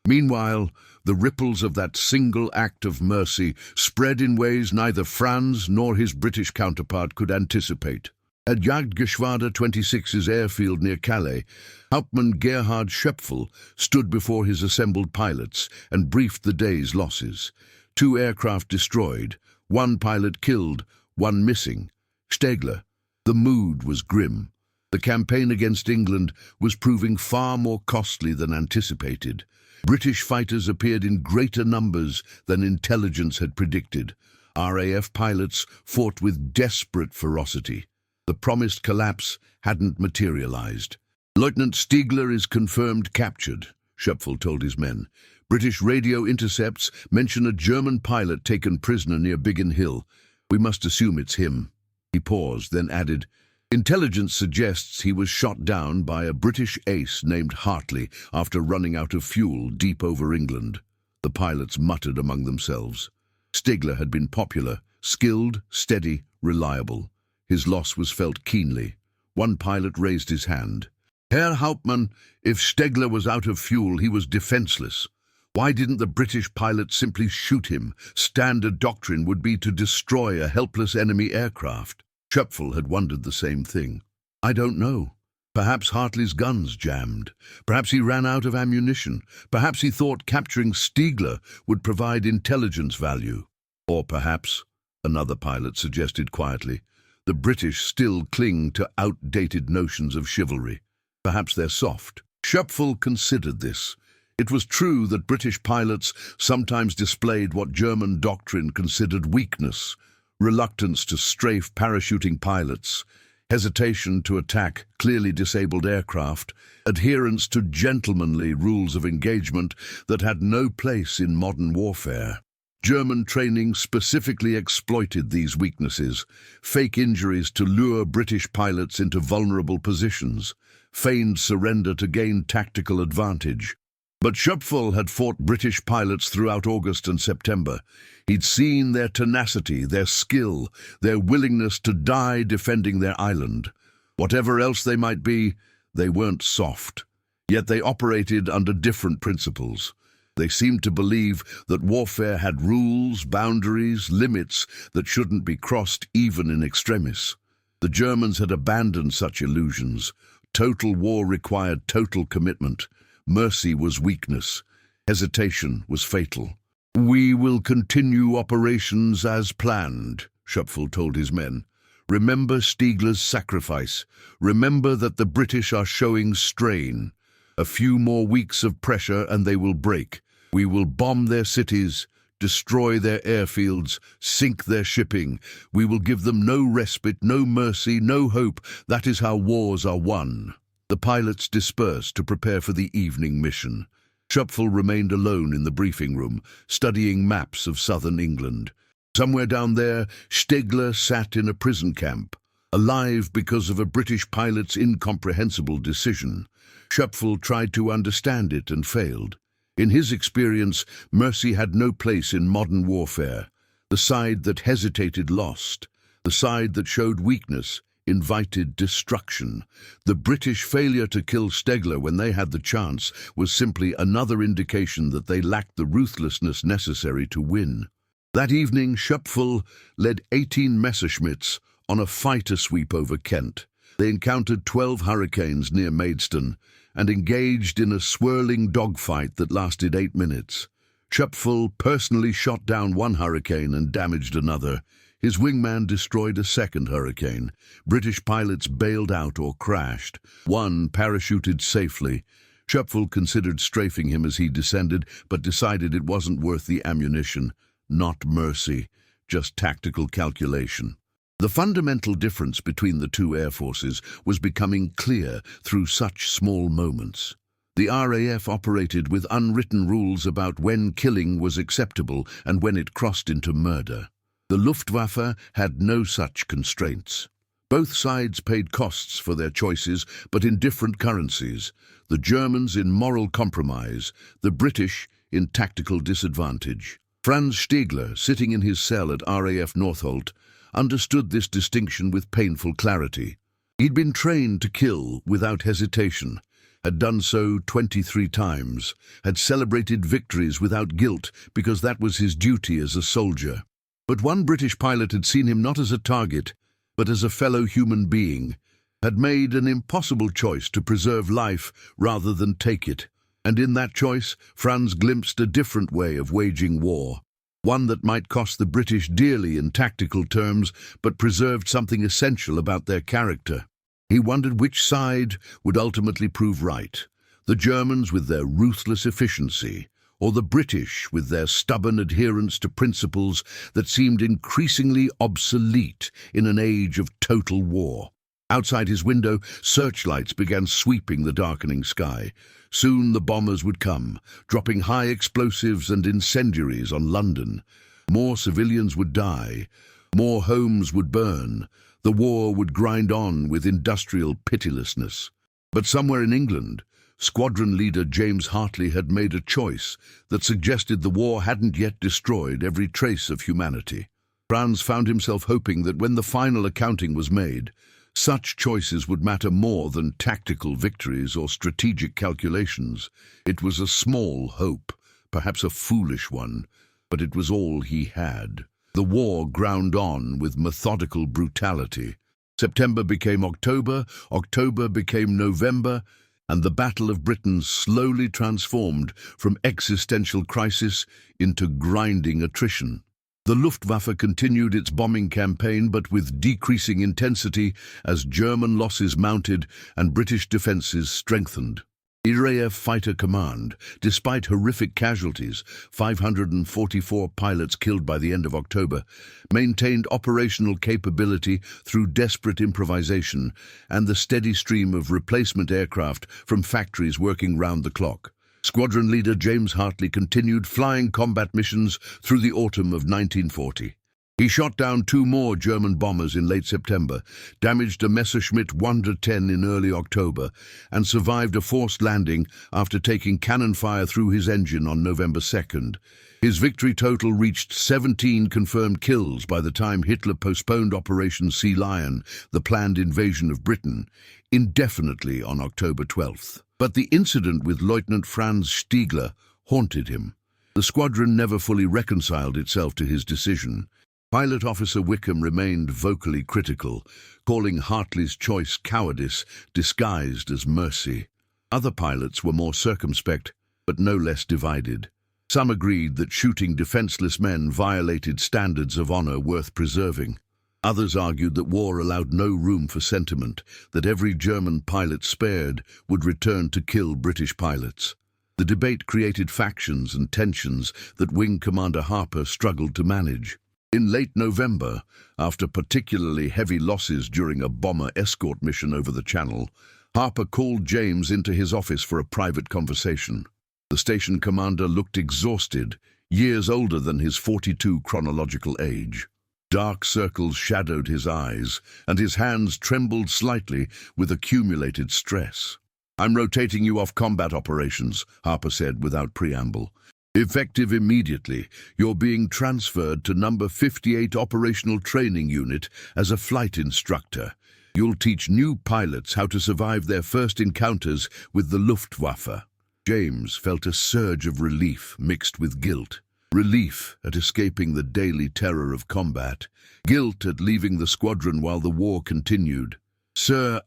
Meanwhile, the ripples of that single act of mercy spread in ways neither Franz nor his British counterpart could anticipate. At Jagdgeschwader 26's airfield near Calais, Hauptmann Gerhard Schöpfel stood before his assembled pilots and briefed the day's losses. 2 aircraft destroyed, 1 pilot killed, 1 missing. Stegler. The mood was grim. The campaign against England was proving far more costly than anticipated. British fighters appeared in greater numbers than intelligence had predicted. RAF pilots fought with desperate ferocity. The promised collapse hadn't materialized. Lieutenant Stegler is confirmed captured, Schöpfel told his men. British radio intercepts mention a German pilot taken prisoner near Biggin Hill. We must assume it's him. He paused, then added, Intelligence suggests he was shot down by a British ace named Hartley after running out of fuel deep over England. The pilots muttered among themselves. Stegler had been popular, skilled, steady, reliable. His loss was felt keenly. One pilot raised his hand. Herr Hauptmann, if Stegler was out of fuel, he was defenseless. Why didn't the British pilot simply shoot him? Standard doctrine would be to destroy a helpless enemy aircraft. Schöpfel had wondered the same thing. I don't know. Perhaps Hartley's guns jammed. Perhaps he ran out of ammunition. Perhaps he thought capturing Stegler would provide intelligence value. Or perhaps, another pilot suggested quietly, the British still cling to outdated notions of chivalry. Perhaps they're soft. Schöpfel considered this. It was true that British pilots sometimes displayed what German doctrine considered weakness, reluctance to strafe parachuting pilots, hesitation to attack clearly disabled aircraft, adherence to gentlemanly rules of engagement that had no place in modern warfare. German training specifically exploited these weaknesses, fake injuries to lure British pilots into vulnerable positions, feigned surrender to gain tactical advantage. But Schöpfel had fought British pilots throughout August and September. He'd seen their tenacity, their skill, their willingness to die defending their island. Whatever else they might be, they weren't soft. Yet they operated under different principles. They seemed to believe that warfare had rules, boundaries, limits that shouldn't be crossed even in extremis. The Germans had abandoned such illusions. Total war required total commitment. Mercy was weakness. Hesitation was fatal. We will continue operations as planned, Schöpfel told his men. Remember Stegler's sacrifice. Remember that the British are showing strain. A few more weeks of pressure and they will break. We will bomb their cities, destroy their airfields, sink their shipping. We will give them no respite, no mercy, no hope. That is how wars are won. The pilots dispersed to prepare for the evening mission. Schöpfel remained alone in the briefing room, studying maps of southern England. Somewhere down there, Stegler sat in a prison camp, alive because of a British pilot's incomprehensible decision. Schöpfel tried to understand it and failed. In his experience, mercy had no place in modern warfare. The side that hesitated lost. The side that showed weakness invited destruction. The British failure to kill Stegler when they had the chance was simply another indication that they lacked the ruthlessness necessary to win. That evening, Schöpfel led 18 Messerschmitts on a fighter sweep over Kent. They encountered 12 Hurricanes near Maidstone and engaged in a swirling dogfight that lasted 8 minutes. Schöpfel personally shot down one Hurricane and damaged another. His wingman destroyed a second Hurricane. British pilots bailed out or crashed. One parachuted safely. Schöpfel considered strafing him as he descended, but decided it wasn't worth the ammunition. Not mercy, just tactical calculation. The fundamental difference between the two air forces was becoming clear through such small moments. The RAF operated with unwritten rules about when killing was acceptable and when it crossed into murder. The Luftwaffe had no such constraints. Both sides paid costs for their choices, but in different currencies. The Germans in moral compromise, the British in tactical disadvantage. Franz Stiegler, sitting in his cell at RAF Northolt, understood this distinction with painful clarity. He'd been trained to kill without hesitation, had done so 23 times, had celebrated victories without guilt because that was his duty as a soldier. But one British pilot had seen him not as a target, but as a fellow human being, had made an impossible choice to preserve life rather than take it. And in that choice, Franz glimpsed a different way of waging war. One that might cost the British dearly in tactical terms, but preserved something essential about their character. He wondered which side would ultimately prove right, the Germans with their ruthless efficiency, or the British with their stubborn adherence to principles that seemed increasingly obsolete in an age of total war. Outside his window, searchlights began sweeping the darkening sky. Soon the bombers would come, dropping high explosives and incendiaries on London. More civilians would die, more homes would burn. The war would grind on with industrial pitilessness. But somewhere in England, squadron leader James Hartley had made a choice that suggested the war hadn't yet destroyed every trace of humanity. Franz found himself hoping that when the final accounting was made, such choices would matter more than tactical victories or strategic calculations. It was a small hope, perhaps a foolish one, but it was all he had. The war ground on with methodical brutality. September became October, October became November, and the Battle of Britain slowly transformed from existential crisis into grinding attrition. The Luftwaffe continued its bombing campaign, but with decreasing intensity as German losses mounted and British defences strengthened. RAF Fighter Command, despite horrific casualties, 544 pilots killed by the end of October, maintained operational capability through desperate improvisation and the steady stream of replacement aircraft from factories working round the clock. Squadron leader James Hartley continued flying combat missions through the autumn of 1940. He shot down 2 more German bombers in late September, damaged a Messerschmitt 110 in early October, and survived a forced landing after taking cannon fire through his engine on November 2nd. His victory total reached 17 confirmed kills by the time Hitler postponed Operation Sea Lion, the planned invasion of Britain, indefinitely on October 12th. But the incident with Lieutenant Franz Stiegler haunted him. The squadron never fully reconciled itself to his decision. Pilot Officer Wickham remained vocally critical, calling Hartley's choice cowardice disguised as mercy. Other pilots were more circumspect, but no less divided. Some agreed that shooting defenseless men violated standards of honor worth preserving. Others argued that war allowed no room for sentiment, that every German pilot spared would return to kill British pilots. The debate created factions and tensions that Wing Commander Harper struggled to manage. In late November, after particularly heavy losses during a bomber escort mission over the Channel, Harper called James into his office for a private conversation. The station commander looked exhausted, years older than his 42 chronological age. Dark circles shadowed his eyes, and his hands trembled slightly with accumulated stress. "I'm rotating you off combat operations," Harper said without preamble. "Effective immediately, you're being transferred to number 58 Operational Training Unit as a flight instructor. You'll teach new pilots how to survive their first encounters with the Luftwaffe." James felt a surge of relief mixed with guilt. Relief at escaping the daily terror of combat, guilt at leaving the squadron while the war continued. "Sir,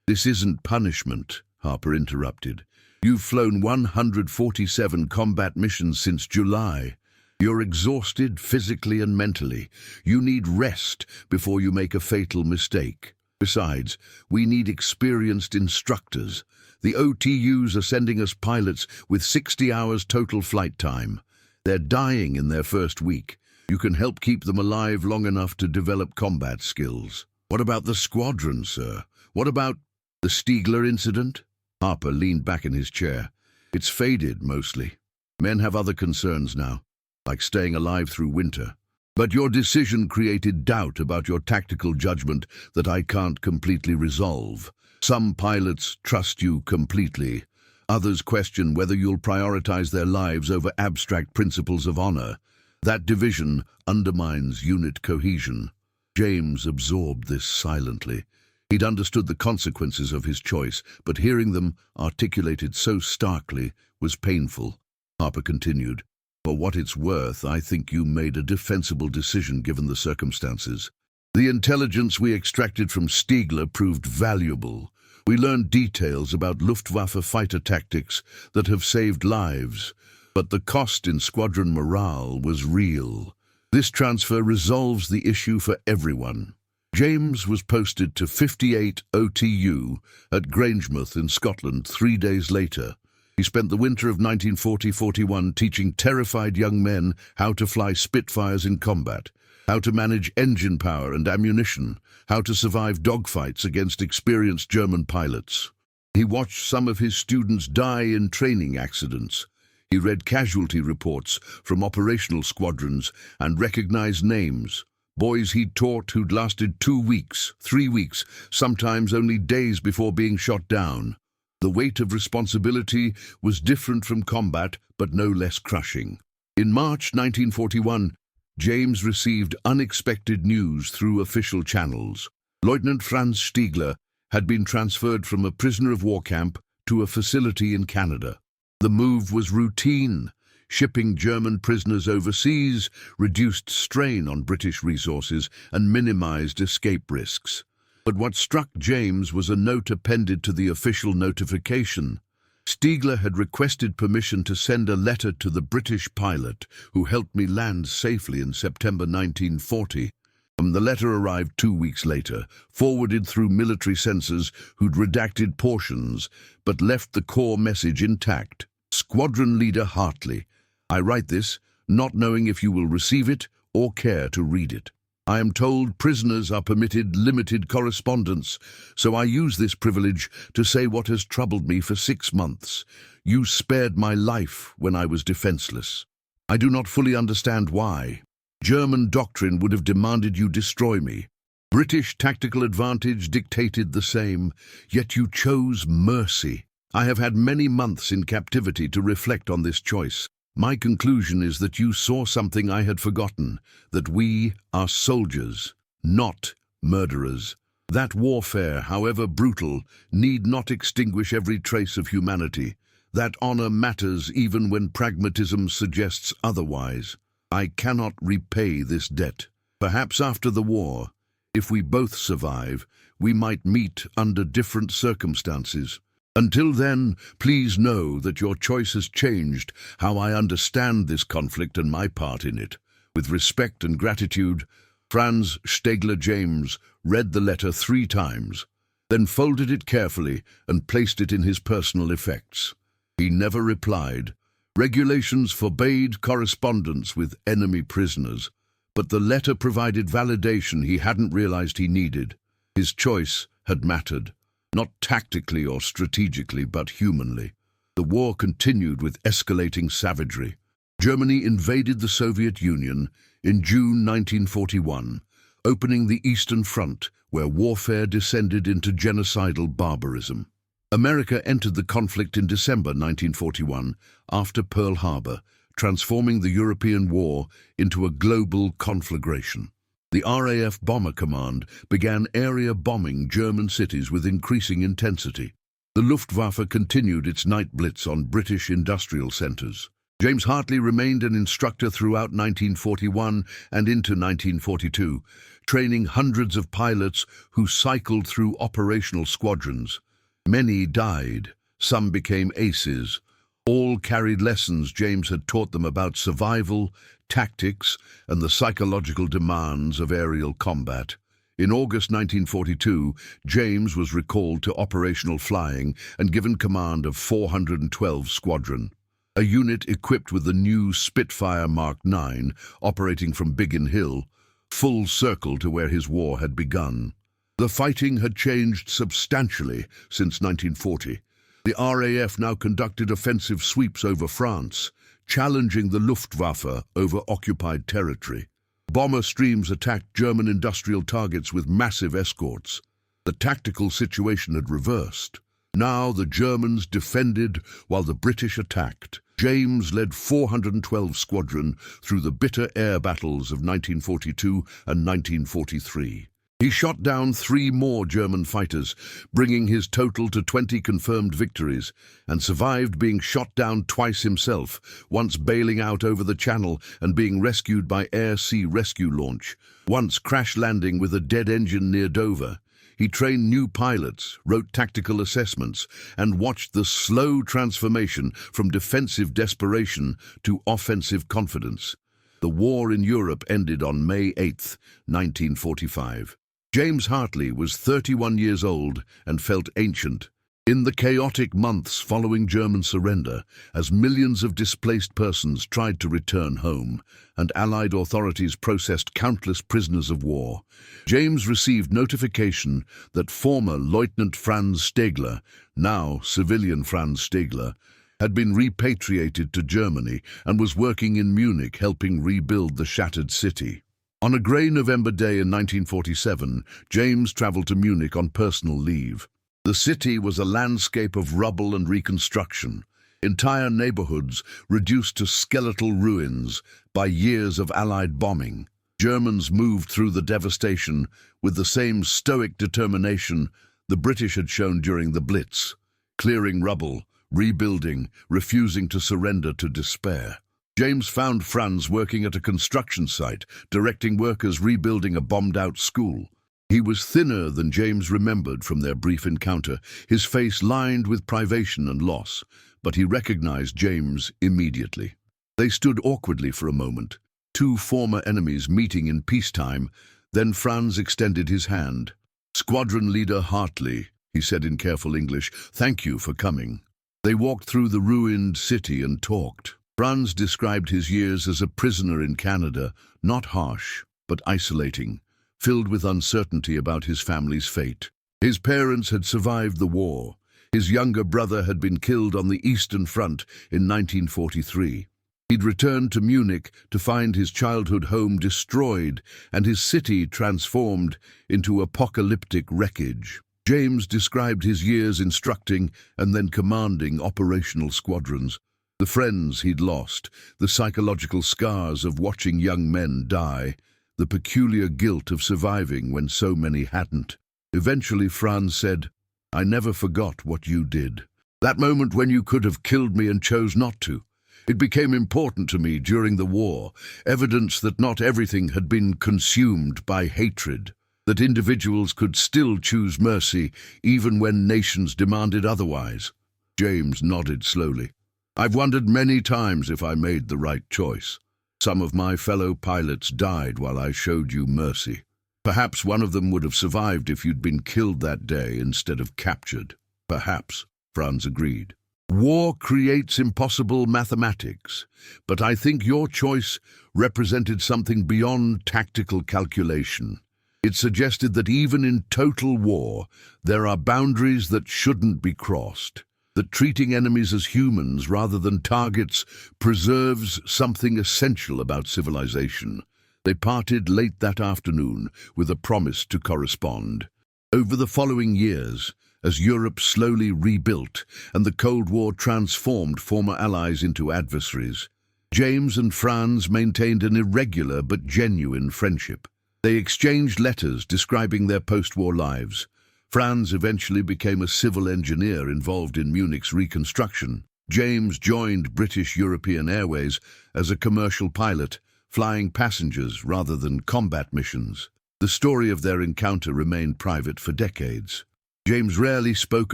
This isn't punishment," Harper interrupted. "You've flown 147 combat missions since July. You're exhausted physically and mentally. You need rest before you make a fatal mistake. Besides, we need experienced instructors. The OTUs are sending us pilots with 60 hours total flight time. They're dying in their first week. You can help keep them alive long enough to develop combat skills. What about the squadron, sir? What about the Stiegler incident? Harper leaned back in his chair. It's faded, mostly. Men have other concerns now, like staying alive through winter. But your decision created doubt about your tactical judgment that I can't completely resolve. Some pilots trust you completely. Others question whether you'll prioritize their lives over abstract principles of honor. That division undermines unit cohesion. James absorbed this silently. He'd understood the consequences of his choice, but hearing them articulated so starkly was painful. Harper continued, "For what it's worth, I think you made a defensible decision given the circumstances. The intelligence we extracted from Stiegler proved valuable. We learned details about Luftwaffe fighter tactics that have saved lives, but the cost in squadron morale was real. This transfer resolves the issue for everyone." James was posted to 58 OTU at Grangemouth in Scotland 3 days later. He spent the winter of 1940-41 teaching terrified young men how to fly Spitfires in combat, how to manage engine power and ammunition, how to survive dogfights against experienced German pilots. He watched some of his students die in training accidents. He read casualty reports from operational squadrons and recognized names. Boys he'd taught who'd lasted 2 weeks, 3 weeks, sometimes only days before being shot down. The weight of responsibility was different from combat, but no less crushing. In March 1941, James received unexpected news through official channels. Lieutenant Franz Stiegler had been transferred from a prisoner of war camp to a facility in Canada. The move was routine. Shipping German prisoners overseas reduced strain on British resources and minimized escape risks. But what struck James was a note appended to the official notification. Stiegler had requested permission to send a letter to the British pilot who helped me land safely in September 1940. The letter arrived 2 weeks later, forwarded through military censors who'd redacted portions, but left the core message intact. Squadron Leader Hartley, I write this, not knowing if you will receive it or care to read it. I am told prisoners are permitted limited correspondence, so I use this privilege to say what has troubled me for 6 months. You spared my life when I was defenseless. I do not fully understand why. German doctrine would have demanded you destroy me. British tactical advantage dictated the same, yet you chose mercy. I have had many months in captivity to reflect on this choice. My conclusion is that you saw something I had forgotten, that we are soldiers, not murderers. That warfare, however brutal, need not extinguish every trace of humanity. That honor matters even when pragmatism suggests otherwise. I cannot repay this debt. Perhaps after the war, if we both survive, we might meet under different circumstances. Until then, please know that your choice has changed how I understand this conflict and my part in it. With respect and gratitude, Franz Stiegler James read the letter 3 times, then folded it carefully and placed it in his personal effects. He never replied. Regulations forbade correspondence with enemy prisoners, but the letter provided validation he hadn't realized he needed. His choice had mattered. Not tactically or strategically, but humanly. The war continued with escalating savagery. Germany invaded the Soviet Union in June 1941, opening the Eastern Front, where warfare descended into genocidal barbarism. America entered the conflict in December 1941, after Pearl Harbor, transforming the European war into a global conflagration. The RAF Bomber Command began area bombing German cities with increasing intensity. The Luftwaffe continued its night blitz on British industrial centers. James Hartley remained an instructor throughout 1941 and into 1942, training hundreds of pilots who cycled through operational squadrons. Many died, some became aces. All carried lessons James had taught them about survival, tactics, and the psychological demands of aerial combat. In August 1942, James was recalled to operational flying and given command of 412 Squadron. a unit equipped with the new Spitfire Mark 9, operating from Biggin Hill, full circle to where his war had begun. The fighting had changed substantially since 1940. The RAF now conducted offensive sweeps over France, challenging the Luftwaffe over occupied territory. Bomber streams attacked German industrial targets with massive escorts. The tactical situation had reversed. Now the Germans defended while the British attacked. James led 412 Squadron through the bitter air battles of 1942 and 1943. He shot down 3 more German fighters, bringing his total to 20 confirmed victories, and survived being shot down twice himself, once bailing out over the Channel and being rescued by air-sea rescue launch, once crash landing with a dead engine near Dover. He trained new pilots, wrote tactical assessments, and watched the slow transformation from defensive desperation to offensive confidence. The war in Europe ended on May 8, 1945. James Hartley was 31 years old and felt ancient. In the chaotic months following German surrender, as millions of displaced persons tried to return home, and Allied authorities processed countless prisoners of war, James received notification that former Lieutenant Franz Stegler, now civilian Franz Stegler, had been repatriated to Germany and was working in Munich helping rebuild the shattered city. On a grey November day in 1947, James travelled to Munich on personal leave. The city was a landscape of rubble and reconstruction, entire neighbourhoods reduced to skeletal ruins by years of Allied bombing. Germans moved through the devastation with the same stoic determination the British had shown during the Blitz, clearing rubble, rebuilding, refusing to surrender to despair. James found Franz working at a construction site, directing workers rebuilding a bombed-out school. He was thinner than James remembered from their brief encounter, his face lined with privation and loss, but he recognized James immediately. They stood awkwardly for a moment, 2 former enemies meeting in peacetime, then Franz extended his hand. "Squadron Leader Hartley," he said in careful English, "thank you for coming." They walked through the ruined city and talked. Franz described his years as a prisoner in Canada, not harsh, but isolating, filled with uncertainty about his family's fate. His parents had survived the war. His younger brother had been killed on the Eastern Front in 1943. He'd returned to Munich to find his childhood home destroyed and his city transformed into apocalyptic wreckage. James described his years instructing and then commanding operational squadrons. The friends he'd lost, the psychological scars of watching young men die, the peculiar guilt of surviving when so many hadn't. Eventually Franz said, "I never forgot what you did. That moment when you could have killed me and chose not to. It became important to me during the war, evidence that not everything had been consumed by hatred, that individuals could still choose mercy even when nations demanded otherwise." James nodded slowly. "I've wondered many times if I made the right choice. Some of my fellow pilots died while I showed you mercy. Perhaps one of them would have survived if you'd been killed that day instead of captured." "Perhaps," Franz agreed. "War creates impossible mathematics, but I think your choice represented something beyond tactical calculation. It suggested that even in total war, there are boundaries that shouldn't be crossed. That treating enemies as humans rather than targets preserves something essential about civilization." They parted late that afternoon with a promise to correspond. Over the following years, as Europe slowly rebuilt and the Cold War transformed former allies into adversaries, James and Franz maintained an irregular but genuine friendship. They exchanged letters describing their post-war lives. Franz eventually became a civil engineer involved in Munich's reconstruction. James joined British European Airways as a commercial pilot, flying passengers rather than combat missions. The story of their encounter remained private for decades. James rarely spoke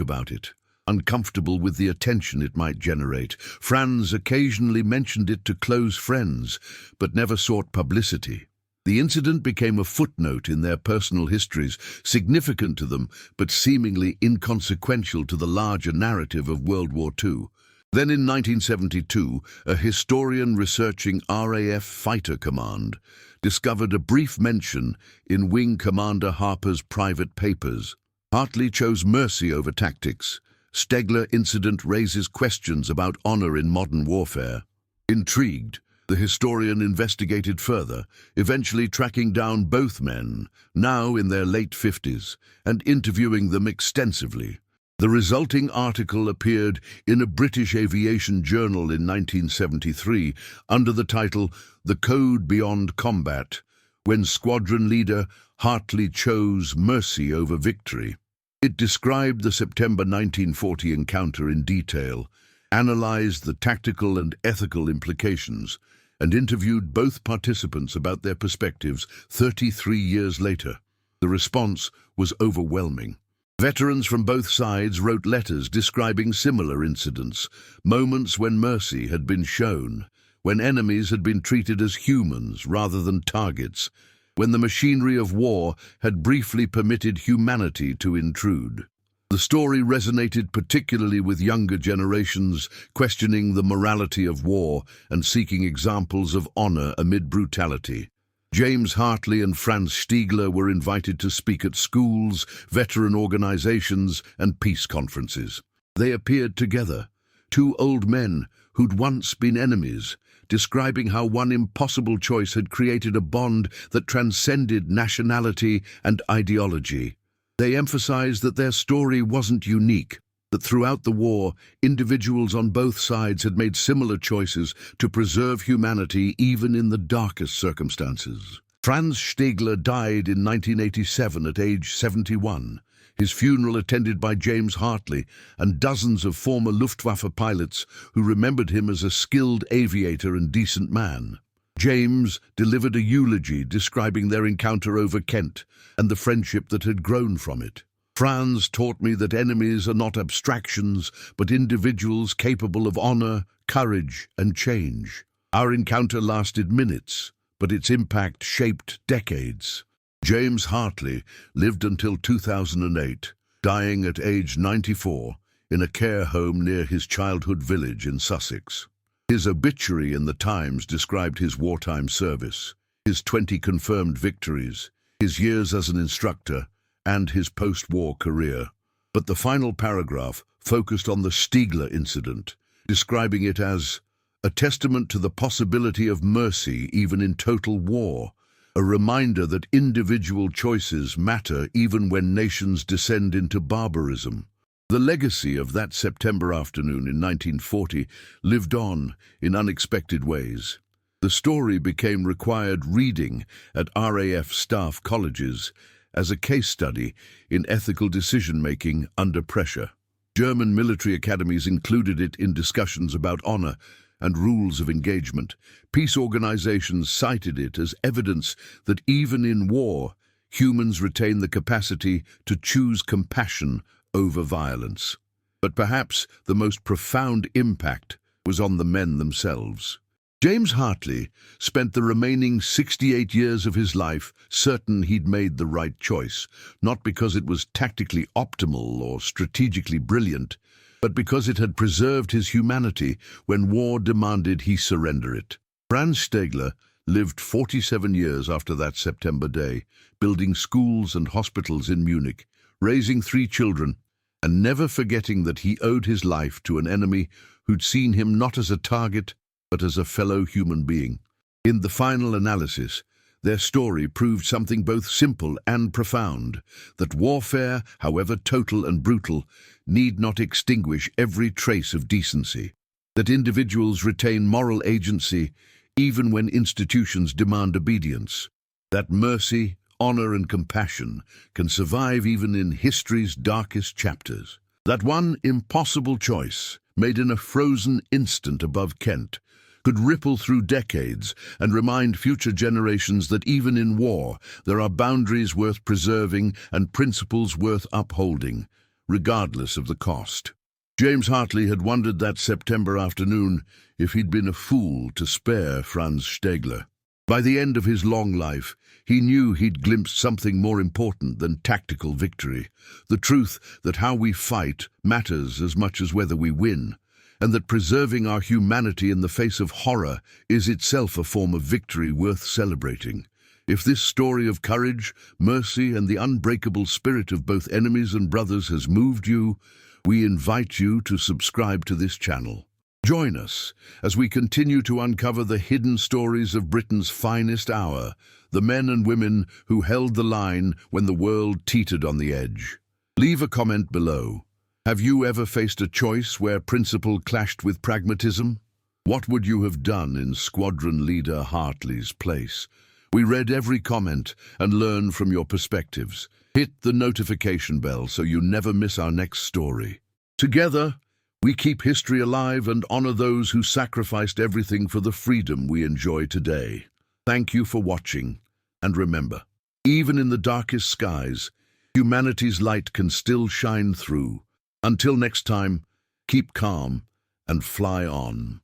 about it, uncomfortable with the attention it might generate. Franz occasionally mentioned it to close friends, but never sought publicity. The incident became a footnote in their personal histories, significant to them, but seemingly inconsequential to the larger narrative of World War II. Then in 1972, a historian researching RAF Fighter Command discovered a brief mention in Wing Commander Harper's private papers. Hartley chose mercy over tactics. Stegler incident raises questions about honor in modern warfare. Intrigued, the historian investigated further, eventually tracking down both men, now in their late 50s, and interviewing them extensively. The resulting article appeared in a British aviation journal in 1973 under the title "The Code Beyond Combat," when squadron leader Hartley chose mercy over victory. It described the September 1940 encounter in detail, analyzed the tactical and ethical implications, and interviewed both participants about their perspectives 33 years later. The response was overwhelming. Veterans from both sides wrote letters describing similar incidents, moments when mercy had been shown, when enemies had been treated as humans rather than targets, when the machinery of war had briefly permitted humanity to intrude. The story resonated particularly with younger generations, questioning the morality of war and seeking examples of honor amid brutality. James Hartley and Franz Stegler were invited to speak at schools, veteran organizations, and peace conferences. They appeared together, two old men who'd once been enemies, describing how one impossible choice had created a bond that transcended nationality and ideology. They emphasized that their story wasn't unique, that throughout the war, individuals on both sides had made similar choices to preserve humanity even in the darkest circumstances. Franz Stegler died in 1987 at age 71. His funeral attended by James Hartley and dozens of former Luftwaffe pilots who remembered him as a skilled aviator and decent man. James delivered a eulogy describing their encounter over Kent and the friendship that had grown from it. Franz taught me that enemies are not abstractions, but individuals capable of honor, courage, and change. Our encounter lasted minutes, but its impact shaped decades. James Hartley lived until 2008, dying at age 94 in a care home near his childhood village in Sussex. His obituary in the Times described his wartime service, his 20 confirmed victories, his years as an instructor, and his post-war career. But the final paragraph focused on the Stegler incident, describing it as a testament to the possibility of mercy even in total war, a reminder that individual choices matter even when nations descend into barbarism. The legacy of that September afternoon in 1940 lived on in unexpected ways. The story became required reading at RAF staff colleges as a case study in ethical decision-making under pressure. German military academies included it in discussions about honor and rules of engagement. Peace organizations cited it as evidence that even in war, humans retain the capacity to choose compassion over violence. But perhaps the most profound impact was on the men themselves. James Hartley spent the remaining 68 years of his life certain he'd made the right choice, not because it was tactically optimal or strategically brilliant, but because it had preserved his humanity when war demanded he surrender it. Franz Stegler lived 47 years after that September day, building schools and hospitals in Munich, raising 3 children, and never forgetting that he owed his life to an enemy who'd seen him not as a target, but as a fellow human being. In the final analysis, their story proved something both simple and profound, that warfare, however total and brutal, need not extinguish every trace of decency, that individuals retain moral agency even when institutions demand obedience, that mercy, honor, and compassion can survive even in history's darkest chapters, that one impossible choice, made in a frozen instant above Kent, could ripple through decades and remind future generations that even in war there are boundaries worth preserving and principles worth upholding, regardless of the cost. James Hartley had wondered that September afternoon if he'd been a fool to spare Franz Stegler. By the end of his long life, he knew he'd glimpsed something more important than tactical victory, the truth that how we fight matters as much as whether we win, and that preserving our humanity in the face of horror is itself a form of victory worth celebrating. If this story of courage, mercy, and the unbreakable spirit of both enemies and brothers has moved you, we invite you to subscribe to this channel. Join us as we continue to uncover the hidden stories of Britain's finest hour, the men and women who held the line when the world teetered on the edge. Leave a comment below. Have you ever faced a choice where principle clashed with pragmatism? What would you have done in Squadron Leader Hartley's place? We read every comment and learn from your perspectives. Hit the notification bell so you never miss our next story. Together, we keep history alive and honor those who sacrificed everything for the freedom we enjoy today. Thank you for watching, and remember, even in the darkest skies, humanity's light can still shine through. Until next time, keep calm and fly on.